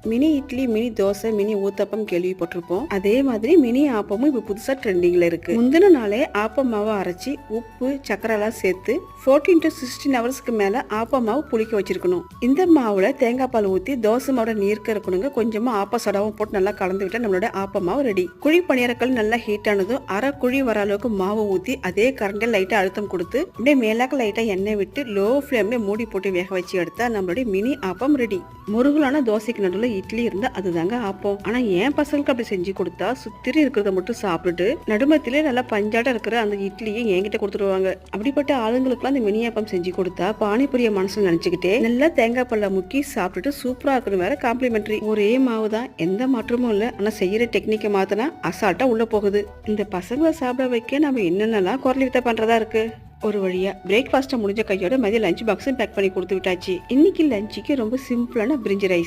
Mini idli, mini dosa, mini uttapam கேள்விப்பட்டிருப்போம். அதே மாதிரி மினி ஆப்பமும் இப்ப புதுசா ட்ரெண்டிங்ல இருக்கு. முந்தின நாளே ஆப்ப மாவை அரைச்சி உப்பு சக்கரை எல்லாம் சேர்த்து 14 to 16 ஹவர்ஸ்க்கு மேல ஆப்ப மாவு புளிக்க வச்சிருக்கணும். இந்த மாவுல தேங்காய் பால் ஊத்தி தோசை மாவோட நீர்க்க இருக்கணுங்க. கொஞ்சமா ஆப்ப சடாவும் போட்டு நல்லா கலந்து விட்டா நம்மளோட ஆப்ப மாவு ரெடி. குழி பணியாரக்கல் நல்லா ஹீட் ஆனதும் அரை குழி வர அளவுக்கு மாவு ஊத்தி அதே கரண்டில் லைட்டா அழுத்தம் கொடுத்து அப்படியே மேலாக்க லைட்டா எண்ணெய் விட்டு லோ ஃபிளேம்ல மூடி போட்டு வேக வச்சு எடுத்தா நம்மளுடைய மினி ஆப்பம் ரெடி. முருகலான தோசைக்கு நடுவில் இட்லி இருந்தா அதுதாங்க ஆப்பம். ஆனா என் பசங்களுக்கு அப்படி செஞ்சு கொடுத்தா சுத்திரி இருக்கிறத மட்டும் சாப்பிட்டுட்டு நடுமத்திலே நல்லா பஞ்சாட்டம் இருக்கிற அந்த இட்லியை என்கிட்ட கொடுத்துருவாங்க. அப்படிப்பட்ட ஆளுங்களுக்குலாம் அந்த மினி ஆப்பம் செஞ்சு கொடுத்தா பானிபுரிய மனசுல நினைச்சுக்கிட்டே நல்லா தேங்காய் பல்ல முக்கி சாப்பிட்டுட்டு சூப்பரா இருக்கணும். வேற காம்ப்ளிமெண்ட்ரி. ஒரே மாவு தான், எந்த மாற்றமும் இல்ல. ஆனா செய்யற டெக்னிக்கை மாத்தினா அசால்ட்டா உள்ள போகுது. இந்த பசங்களை சாப்பிட வைக்க நம்ம என்னென்னலாம் குரல் வித்த பண்றதா இருக்கு. ஒரு வழியா பிரேக்ஃபாஸ்ட் முடிஞ்ச கையோட மதிய லஞ்ச் பாக்ஸும் பேக் பண்ணி கொடுத்து விட்டாச்சு. இன்னைக்கு லஞ்சுக்கு ரொம்ப சிம்பிளான பிரிஞ்சி ரைஸ்.